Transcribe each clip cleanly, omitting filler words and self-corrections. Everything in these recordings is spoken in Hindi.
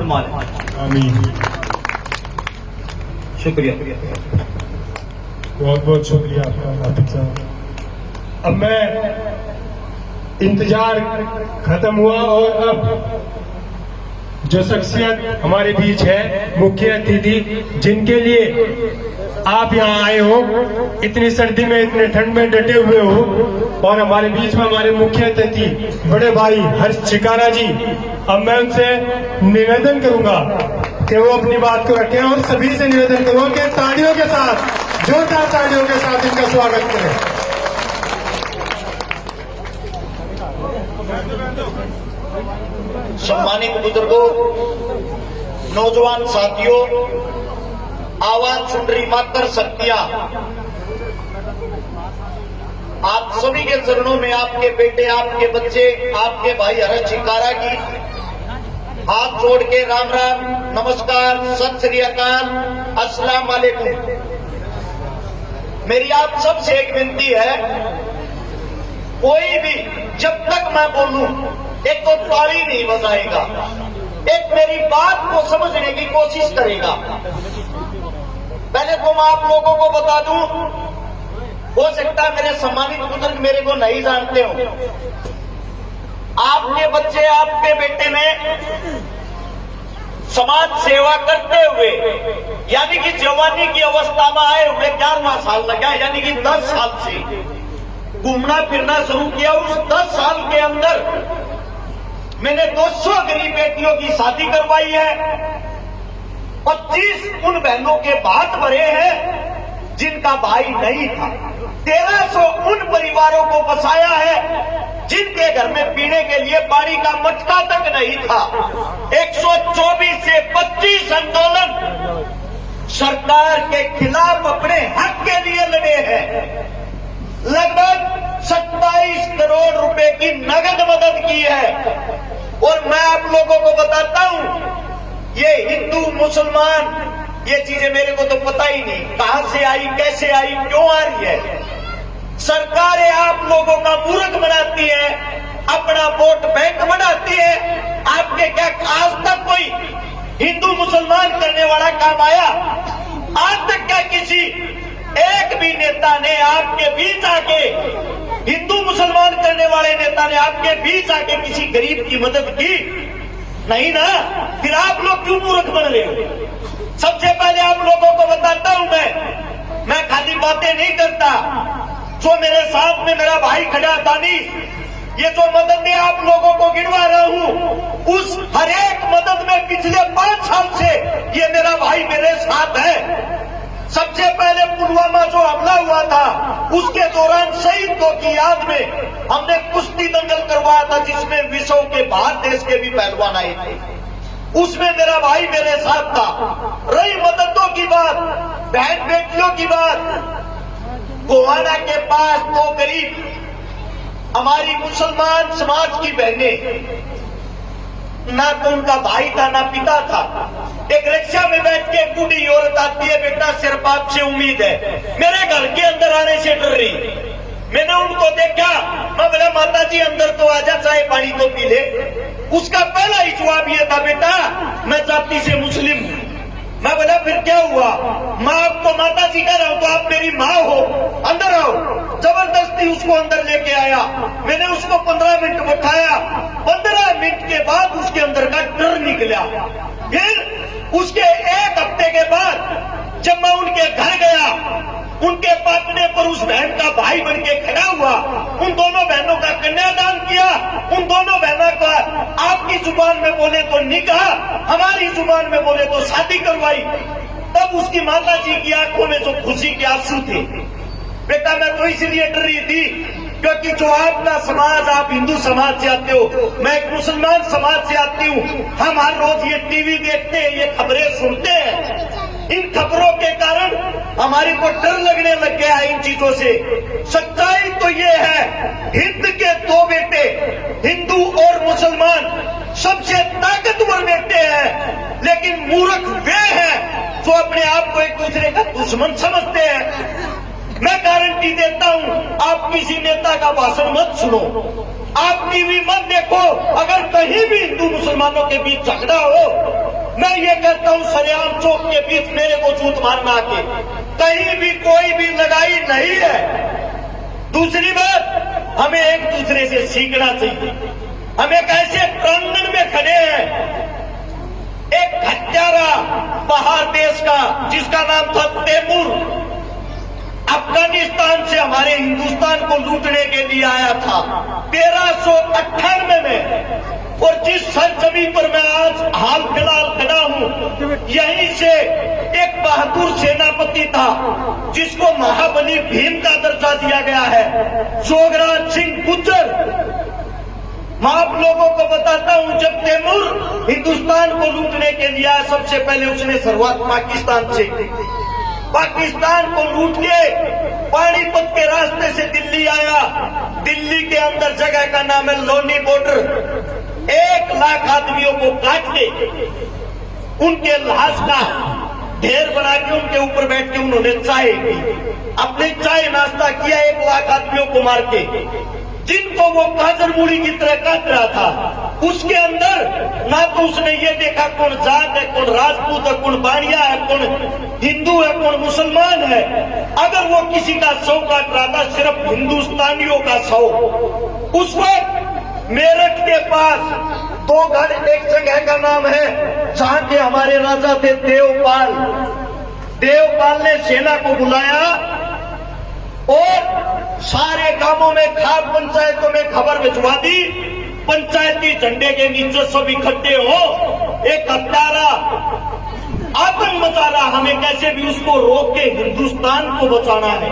फरमा लें। आमीन। शुक्रिया। बहुत बहुत शुक्रिया आपका नातिक साहब। अब मैं इंतजार खत्म हुआ और अब जो शख्सियत हमारे बीच है, मुख्य अतिथि, जिनके लिए आप यहाँ आए हो, इतनी सर्दी में इतने ठंड में डटे हुए हो, और हमारे बीच में हमारे मुख्य अतिथि बड़े भाई हर्ष चिकारा जी। अब मैं उनसे निवेदन करूंगा कि वो अपनी बात को रखें और सभी से निवेदन करूंगा कि तालियों के साथ, जोरदार तालियों के साथ इनका स्वागत करें। सम्मानित बुजुर्गों, नौजवान साथियों, आवाज सुन रही मातर शक्तियां, आप सभी के चरणों में आपके बेटे, आपके बच्चे, आपके भाई हर्ष चिकारा की हाथ जोड़ के राम राम, नमस्कार, सत श्री अकाल, अस्सलाम वालेकुम। मेरी आप सबसे एक विनती है, कोई भी जब तक मैं बोलूं एक तो ताली नहीं बजाएगा, एक मेरी बात को समझने की कोशिश करेगा। पहले तो मैं आप लोगों को बता दूं, हो सकता है मेरे सम्मानित बुजुर्ग मेरे को नहीं जानते हो, आपके बच्चे, आपके बेटे ने समाज सेवा करते हुए, यानी कि जवानी की अवस्था में आए हुए 11वां साल लगा, यानी कि 10 साल से घूमना फिरना शुरू किया। उस 10 साल के अंदर मैंने 200 गरीब बेटियों की शादी करवाई है, 25 उन बहनों के भात भरे हैं जिनका भाई नहीं था, 1300 उन परिवारों को बसाया है जिनके घर में पीने के लिए पानी का मटका तक नहीं था। 124 से 25 आंदोलन सरकार के खिलाफ अपने हक के लिए लड़े हैं। लगभग 27 करोड़ रुपए की नगद मदद की है। और मैं आप लोगों को बताता हूं, ये हिंदू मुसलमान ये चीजें मेरे को तो पता ही नहीं कहां से आई, कैसे आई, क्यों आ रही है। सरकारें आप लोगों का मूर्ख बनाती है, अपना वोट बैंक बनाती है। आपके क्या आज तक कोई हिंदू मुसलमान करने वाला काम आया? आज तक क्या किसी एक भी नेता ने आपके बीच आके, हिंदू मुसलमान करने वाले नेता ने आपके बीच आके किसी गरीब की मदद की? नहीं ना। फिर आप लोग क्यों मूर्ख बन रहे हो? सबसे पहले आप लोगों को बताता हूं, मैं खाली बातें नहीं करता। जो मेरे साथ में मेरा भाई खड़ा दानी, ये जो मददें आप लोगों को गिनवा रहा हूं, उस हर एक मदद में पिछले 5 साल से ये मेरा भाई मेरे साथ है। सबसे पहले पुलवामा जो हमला हुआ था, उसके दौरान शहीदों की याद में हमने कुश्ती दंगल करवाया था, जिसमें विश्व के बाहर देश के भी पहलवान आए थे। उसमें मेरा भाई मेरे साथ था। रही मददों की बात, बहन बेटियों की बात, गोवाना के पास 2 गरीब हमारी मुसलमान समाज की बहनें, ना तो उनका भाई था ना पिता था। एक रिक्शा में बैठ के बूढ़ी औरत आती है, बेटा सिर्फ आपसे उम्मीद है, मेरे घर के अंदर आने से डर रही। मैंने उनको देखा, मैं बोला माता जी अंदर तो आजा, चाय पानी तो पी ले। उसका पहला ही जवाब ये था, बेटा मैं जाति से मुस्लिम हूं। मैं बोला फिर क्या हुआ? मैं आपको माता जी कह रहा हूं तो आप मेरी माँ हो, अंदर आओ। जबरदस्ती उसको अंदर लेके आया। मैंने उसको 15 मिनट बैठाया। 15 मिनट के बाद उसके अंदर का डर निकला। फिर उसके 1 हफ्ते के बाद जब मैं उनके घर गया, उनके पाटने पर उस बहन का भाई बन के खड़ा हुआ, उन दोनों बहनों का कन्यादान किया। उन दोनों बहनों का आपकी जुबान में बोले तो निकाह, हमारी जुबान में बोले तो शादी करवाई। तब उसकी माता जी की आंखों में जो खुशी के आंसू थे। बेटा मैं तो इसलिए डर रही थी क्योंकि जो आपका समाज, आप हिंदू समाज से आते हो, मैं एक मुसलमान समाज से आती हूँ। हम हर रोज ये टीवी देखते हैं, ये खबरें सुनते हैं। इन खबरों के कारण हमारे को डर लगने लग गया है इन चीजों से। सच्चाई तो ये है, हिंद के 2 बेटे, हिंदू और मुसलमान, सबसे ताकतवर बेटे हैं, लेकिन मूर्ख वे हैं जो अपने आप को एक दूसरे का दुश्मन समझते हैं। मैं गारंटी देता हूं, आप किसी नेता का भाषण मत सुनो, आप टीवी मत देखो, अगर कहीं भी हिंदू मुसलमानों के बीच झगड़ा हो, मैं ये कहता हूं सरेआम चौक के बीच मेरे को झूठ मारना आके, कहीं भी कोई भी लड़ाई नहीं है। दूसरी बात, हमें एक दूसरे से सीखना चाहिए। हम एक ऐसे प्रांगण में खड़े हैं, एक हत्यारा पहाड़ देश का जिसका नाम था तैमूर, अफगानिस्तान से हमारे हिंदुस्तान को लूटने के लिए आया था 1398 में। और जिस सरजमी पर मैं आज हाल फिलहाल खड़ा हूं, यहीं से एक बहादुर सेनापति था जिसको महाबली भीम का दर्जा दिया गया है, जोगराज सिंह गुज्जर। मैं आप लोगों को बताता हूं, जब तैमूर हिंदुस्तान को लूटने के लिए आया, सबसे पहले उसने शुरुआत पाकिस्तान को लूट के पानीपत के रास्ते से दिल्ली आया। दिल्ली के अंदर जगह का नाम है लोनी बॉर्डर। 1 लाख आदमियों को काट के उनके लाश का ढेर बना के उनके ऊपर बैठ के उन्होंने चाय पी, अपने चाय नाश्ता किया 1 लाख आदमियों को मार के, जिनको वो गाजर मूली की तरह काट रहा था। उसके अंदर ना तो उसने ये देखा कौन जाट है, कौन राजपूत है, कौन बानिया है, कौन हिंदू है, कौन मुसलमान है। अगर वो किसी का शव काट रहा था, सिर्फ हिंदुस्तानियों का शव। उस वक्त मेरठ के पास 2 घर, एक जगह का नाम है जहां के हमारे राजा थे देवपाल। देवपाल ने सेना को बुलाया और सारे गांवों में, खाप पंचायतों में खबर भिजवा दी, पंचायती झंडे के नीचे सब इकट्ठे हो, एक हत्यारा आतंक मचा रहा, हमें कैसे भी उसको रोक के हिंदुस्तान को बचाना है।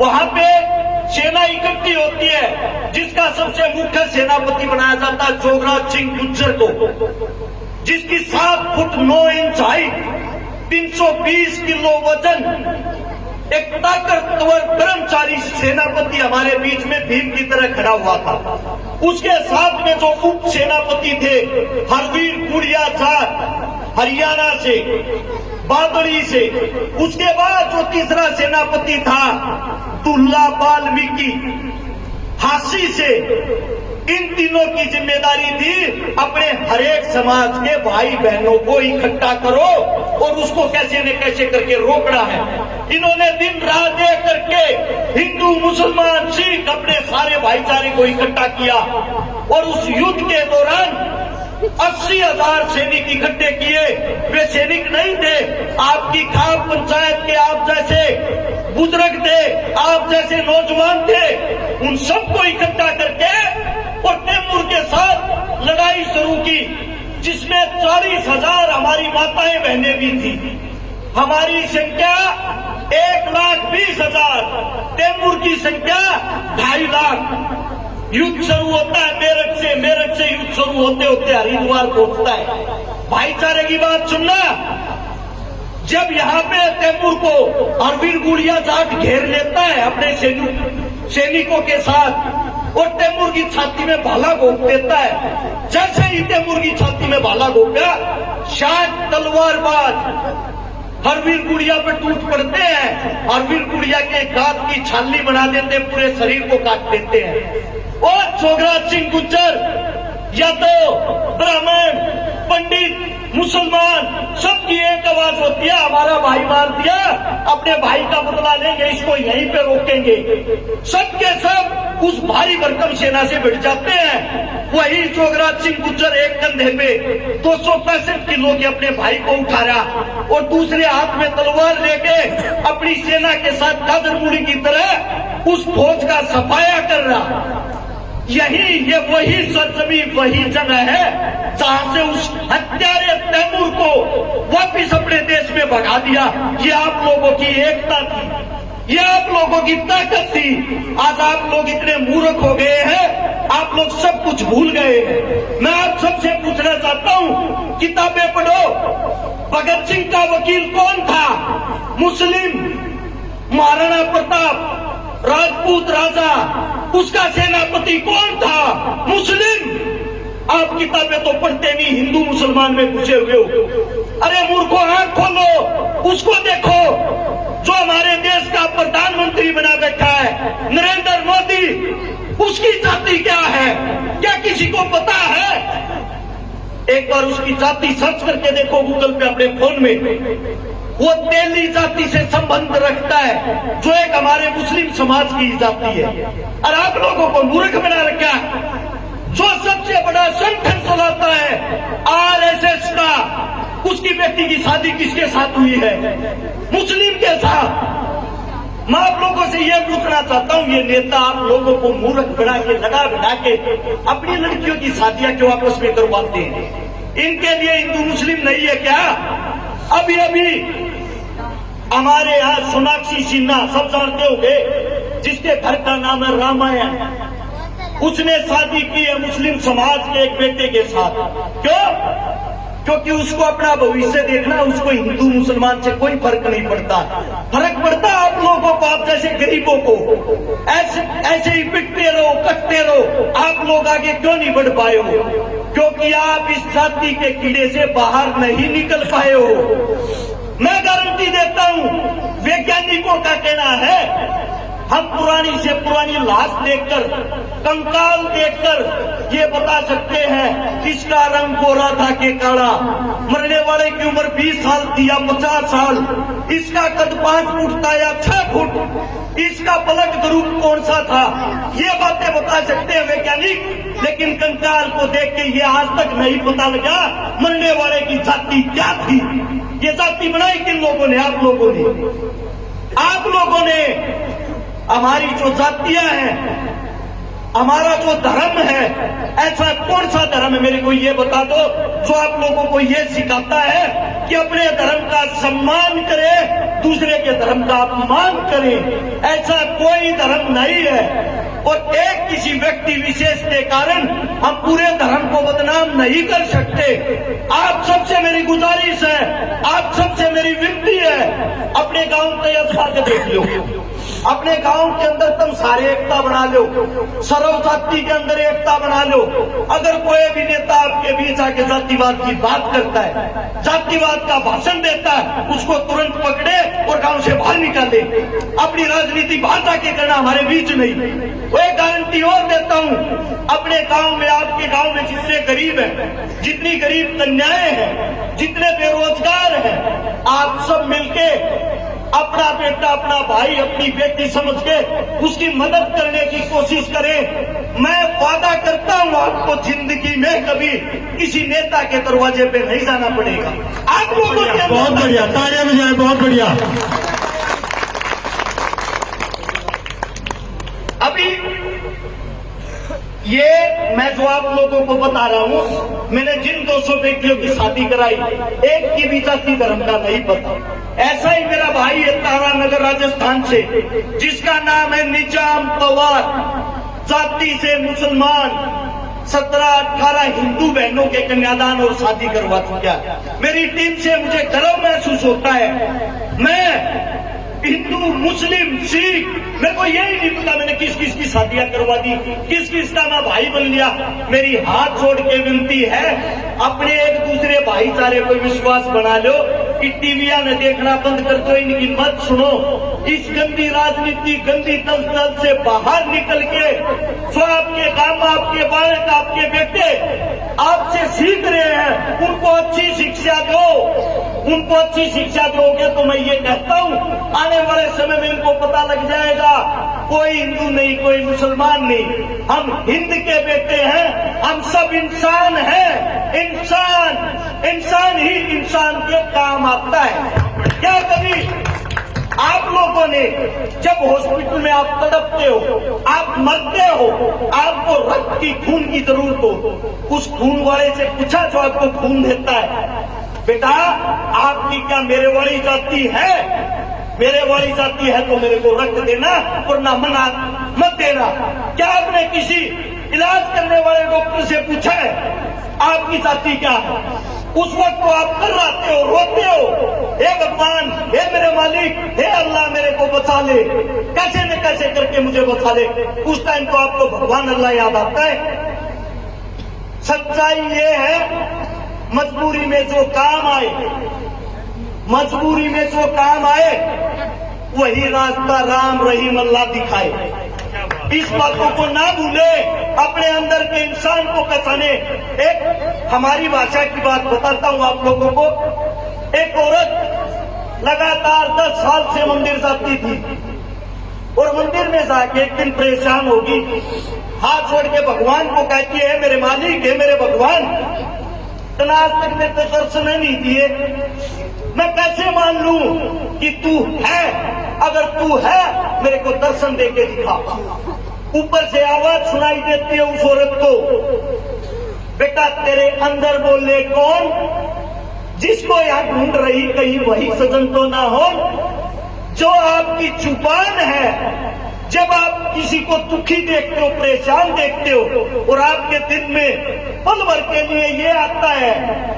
वहां पे सेना इकट्ठी होती है, जिसका सबसे मुख्य सेनापति बनाया जाता है जोगराज सिंह गुज्जर को, जिसकी 7 फुट 9 इंच हाइट, 320 किलो वजन, एक ताकतवर कर्मचारी सेनापति हमारे बीच में भीम की तरह खड़ा हुआ था। उसके साथ में जो उप सेनापति थे, हरवीर गुड़िया जाट हरियाणा से, बादड़ी से। उसके बाद जो तीसरा सेनापति था दुल्ला वाल्मीकि हासी से। इन तीनों की जिम्मेदारी थी अपने हरेक समाज के भाई बहनों को इकट्ठा करो और उसको कैसे न कैसे करके रोकना है। इन्होंने दिन रात एक करके हिंदू मुसलमान सिख अपने सारे भाईचारे को इकट्ठा किया और उस युद्ध के दौरान 80,000 सैनिक इकट्ठे किए। वे सैनिक नहीं थे, आपकी खाप पंचायत के आप जैसे बुजुर्ग थे, आप जैसे नौजवान थे, उन सबको इकट्ठा करके और तैमूर के साथ लड़ाई शुरू की, जिसमें 40,000 हमारी माताएं बहनें भी थी। हमारी संख्या 1,20,000, तैमूर की संख्या 2.5 लाख। युद्ध शुरू होता है मेरठ से युद्ध शुरू होते होते हरिद्वार पहुंचता है। भाईचारे की बात सुनना, जब यहाँ पे तैमूर को हरवीर गुड़िया जाट घेर लेता है अपने सैनिकों के साथ और तैमूर की छाती में भाला घोंप देता है। जैसे ही तैमूर की छाती में भाला घोंपा, 60 तलवारबाज हरवीर गुड़िया पे टूट पड़ते हैं। हरवीर गुड़िया के गात की छालनी बना देते, पूरे शरीर को काट देते हैं। और जोगराज सिंह गुज्जर, यादव, ब्राह्मण, पंडित, मुसलमान, सबकी एक आवाज होती है, हमारा भाई मार दिया, अपने भाई का बदला लेंगे, इसको यहीं पे रोकेंगे। सबके सब उस भारी भरकम सेना से भिड़ जाते हैं। वही जोगराज सिंह गुज्जर एक कंधे पे 265 किलो के अपने भाई को उठा रहा और दूसरे हाथ में तलवार लेके अपनी सेना के साथ गाजर मूली की तरह उस फौज का सफाया कर रहा। यही ये वही सरजमी, वही जगह है जहां से उस हत्यारे तैमूर को वापिस अपने देश में भगा दिया। ये आप लोगों की एकता थी, ये आप लोगों की ताकत थी। आज आप लोग इतने मूर्ख हो गए हैं, आप लोग सब कुछ भूल गए हैं। मैं आप सबसे पूछना चाहता हूं, किताबें पढ़ो। भगत सिंह का वकील कौन था? मुस्लिम। महाराणा प्रताप राजपूत राजा, उसका सेनापति कौन था? मुस्लिम। आप किताबें तो पढ़ते नहीं, हिंदू मुसलमान में घुसे हुए हो। अरे मूर्खों, आंख खोलो, उसको देखो जो हमारे देश का प्रधानमंत्री बना बैठा है, नरेंद्र मोदी। उसकी जाति क्या है, क्या किसी को पता है? एक बार उसकी जाति सर्च करके देखो गूगल पे अपने फोन में। वो तेली जाति से संबंध रखता है, जो एक हमारे मुस्लिम समाज की जाति है। और आप लोगों को मूर्ख बना रखा है। जो सबसे बड़ा संगठन चलाता है आरएसएस का, उसकी बेटी की शादी किसके साथ हुई है? मुस्लिम के साथ। मैं आप लोगों से यह पूछना चाहता हूं, ये नेता आप लोगों को मूर्ख बना के, लगा बना के अपनी लड़कियों की शादियां क्यों आपस में करवाते हैं? इनके लिए हिंदू मुस्लिम नहीं है क्या? अभी अभी हमारे यहाँ सोनाक्षी सिन्हा, सब जानते होंगे, जिसके घर का नाम है रामायण, उसने शादी की है मुस्लिम समाज के एक बेटे के साथ। क्यों? क्योंकि उसको अपना भविष्य देखना, उसको हिंदू मुसलमान से कोई फर्क नहीं पड़ता। फर्क पड़ता आप लोगों को, आप जैसे गरीबों को। ऐसे ही पिटते रहो, कटते रहो, आप लोग आगे क्यों नहीं बढ़ पाए हो? क्योंकि आप इस जाति के कीड़े से बाहर नहीं निकल पाए हो। मैं गारंटी देता हूं, वैज्ञानिकों का कहना है, हम पुरानी से पुरानी लाश देखकर, कंकाल देखकर ये बता सकते हैं किसका रंग गोरा था कि काला। मरने वाले की उम्र 20 साल थी या 50 साल, इसका कद 5 फुट था या 6 फुट, इसका ब्लड ग्रुप कौन सा था, ये बातें बता सकते हैं वैज्ञानिक। लेकिन कंकाल को देख के ये आज तक नहीं पता लगा मरने वाले की जाति क्या थी। ये जाति बनाई किन लोगों ने? आप लोगों ने। आप लोगों ने। हमारी जो जातियां हैं, हमारा जो धर्म है, ऐसा कौन सा धर्म है मेरे को ये बता दो जो आप लोगों को ये सिखाता है कि अपने धर्म का सम्मान करे, दूसरे के धर्म का अपमान करे? ऐसा कोई धर्म नहीं है। और एक किसी व्यक्ति विशेष के कारण हम पूरे धर्म को बदनाम नहीं कर सकते। आप सबसे मेरी गुजारिश है, आप सबसे मेरी विनती है, अपने गांव के अजमा के देख लो, अपने गांव के अंदर तुम सारे एकता बना लो, सर्व जाति के अंदर एकता बना लो। अगर कोई भी नेता आपके बीच आके जातिवाद की बात करता है, जातिवाद का भाषण देता है, उसको तुरंत पकड़े और गांव से बाहर निकाले। अपनी राजनीति बाहर जाके करना, हमारे बीच नहीं। वो एक गारंटी और देता हूं, अपने गांव में, आपके गांव में जितने गरीब हैं, जितनी गरीब कन्याएं हैं, जितने बेरोजगार हैं, आप सब मिलके अपना बेटा, अपना भाई, अपनी बेटी समझ के उसकी मदद करने की कोशिश करें। मैं वादा करता हूं आपको जिंदगी में कभी किसी नेता के दरवाजे पे नहीं जाना पड़ेगा। आप लोगों के बहुत बढ़िया, तालियां बजाएं, बहुत बढ़िया। अभी ये मैं जो आप लोगों को बता रहा हूं, मैंने जिन 200 बेटियों की शादी कराई, एक की भी जाति धर्म का नहीं पता। ऐसा ही मेरा भाई है तारानगर राजस्थान से, जिसका नाम है निजाम पवार, जाति से मुसलमान, 17-18 हिंदू बहनों के कन्यादान और शादी करवा चुका है। मेरी टीम से मुझे गर्व महसूस होता है। मैं हिंदू, मुस्लिम, सिख, मेरे को यही नहीं पता मैंने किस किस की शादियां करवा दी, किस किस का मैं भाई बन लिया। मेरी हाथ जोड़ के विनती है, अपने एक दूसरे भाईचारे पर विश्वास बना लो कि टीवियां न देखना बंद कर दो, इनकी मत सुनो। इस गंदी राजनीति, गंदी दलदल से बाहर निकल के जो आपके काम, आपके बालक, आपके बेटे आपसे सीख रहे हैं, उनको अच्छी शिक्षा दो। उनको अच्छी शिक्षा दोगे तो मैं ये कहता हूं, आने वाले समय में इनको पता लग जाएगा कोई हिंदू नहीं, कोई मुसलमान नहीं, हम हिंद के बेटे हैं, हम सब इंसान हैं। इंसान ही इंसान के काम आता है। क्या कभी आप लोगों ने जब हॉस्पिटल में आप तड़पते हो, आप मरते हो, आपको रक्त की, खून की जरूरत हो, उस खून वाले से पूछा जो आपको खून देता है, बेटा आपकी क्या मेरे वाली जाति है? मेरे वाली जाति है तो मेरे को रक्त देना, वरना मना मत देना। क्या आपने किसी इलाज करने वाले डॉक्टर से पूछा है आपकी जाति क्या है? उस वक्त तो आप कर्राते हो, रोते हो, हे भगवान, हे मेरे मालिक, हे अल्लाह मेरे को बचा ले, कैसे न कैसे करके मुझे बचा ले। उस टाइम तो आपको भगवान अल्लाह याद आता है। सच्चाई ये है, मजबूरी में जो काम आए, मजबूरी में जो काम आए, वही रास्ता राम रहीम अल्लाह दिखाए। इस बातों को ना भूले, अपने अंदर के इंसान को पहचाने। एक हमारी भाषा की बात बताता हूं आप लोगों को। एक औरत लगातार 10 साल से मंदिर जाती थी और मंदिर में जाके एक दिन परेशान होगी, हाथ जोड़ के भगवान को कहती है, मेरे मालिक है, मेरे भगवान, इतना आज तक मेरे को दर्शन नहीं दिए, मैं कैसे मान लूं कि तू है? अगर तू है मेरे को दर्शन दे के दिखा। ऊपर से आवाज सुनाई देती है उस औरत को, बेटा तेरे अंदर बोले कौन? जिसको यहां ढूंढ रही कहीं वही सजन तो ना हो। जो आपकी जुबान है, जब आप किसी को दुखी देखते हो, परेशान देखते हो और आपके दिल में पल भर के लिए ये आता है,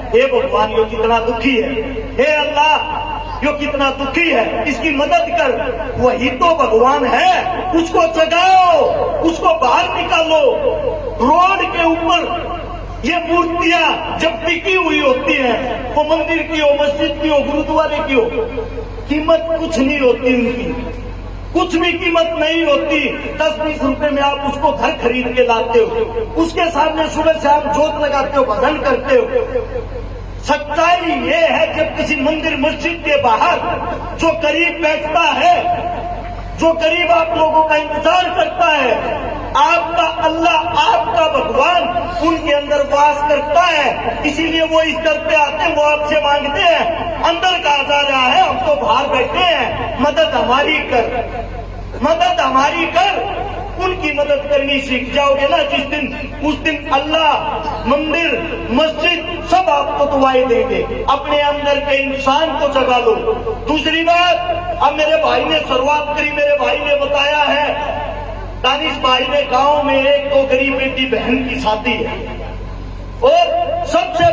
हे भगवान यो कितना दुखी है, हे अल्लाह यो कितना दुखी है, इसकी मदद कर, वही तो भगवान है। उसको जगाओ, उसको बाहर निकालो। रोड के ऊपर ये मूर्तियां जब टिकी हुई होती हैं, वो मंदिर की हो, मस्जिद की हो, गुरुद्वारे की हो, कीमत कुछ नहीं होती उनकी, कुछ भी कीमत नहीं होती। 10-20 रुपए में आप उसको घर खरीद के लाते हो, उसके सामने सुबह शाम जोत लगाते हो, भजन करते हो। सच्चाई ये है, जब किसी मंदिर मस्जिद के बाहर जो करीब बैठता है, जो करीब आप लोगों का इंतजार करता है, आपका अल्लाह, आपका भगवान उनके अंदर वास करता है। इसीलिए वो इस दर पे आते हैं, वो आपसे मांगते हैं, अंदर कहा जा रहा है, हम तो बाहर बैठे हैं, मदद हमारी कर, मदद हमारी कर। उनकी मदद करनी सीख जाओगे ना जिस दिन, उस दिन अल्लाह, मंदिर, मस्जिद सब आपको दुआएं देंगे। अपने अंदर के इंसान को जगा लो। दूसरी बात, अब मेरे भाई ने शुरुआत करी, मेरे भाई ने बताया है, दानिश भाई ने गांव में एक तो गरीब बेटी बहन की शादी है और सबसे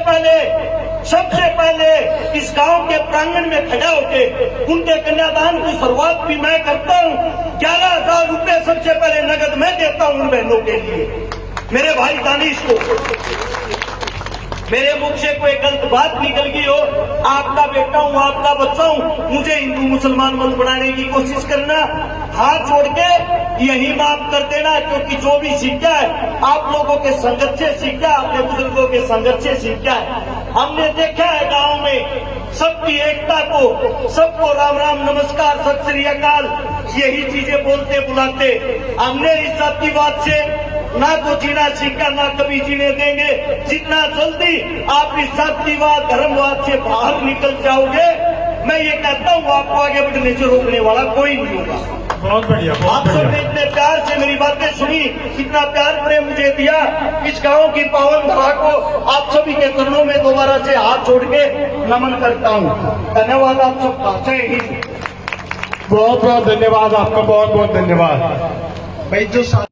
पहले इस गांव के प्रांगण में खड़ा होके उनके कन्यादान की शुरुआत भी मैं करता हूं। 11,000 रुपए सबसे पहले नगद मैं देता हूं उन बहनों के लिए, मेरे भाई दानिश को। मेरे मुख से कोई गलत बात निकल गई हो, आपका बेटा हूं, आपका बच्चा हूं, मुझे हिंदू मुसलमान मत बनाने की कोशिश करना। हाथ जोड़ के यही माफ कर देना, क्योंकि जो भी सीखा है आप लोगों के संघर्ष से सीखा है, अपने बुजुर्गों के संघर्ष से सीखा है। हमने देखा है गांव में सबकी एकता को, सबको राम राम नमस्कार सत श्री अकाल यही चीजें बोलते बुलाते। हमने इस जातिवाद से ना तो जीना सीखा, ना कभी जीने देंगे। जितना जल्दी आप इस जातिवाद धर्मवाद से बाहर निकल जाओगे, मैं ये कहता हूँ आपको आगे बढ़ने से रोकने वाला कोई नहीं होगा। बहुत बढ़िया, आप सबने इतने प्यार से मेरी बातें सुनी, इतना प्यार प्रेम मुझे दिया। इस गांव की पावन धरा को आप सभी के चरणों में दोबारा से हाथ जोड़ के नमन करता हूँ। धन्यवाद आप सबका। जय हिंद। बहुत बहुत धन्यवाद आपका, बहुत बहुत धन्यवाद भाई। जो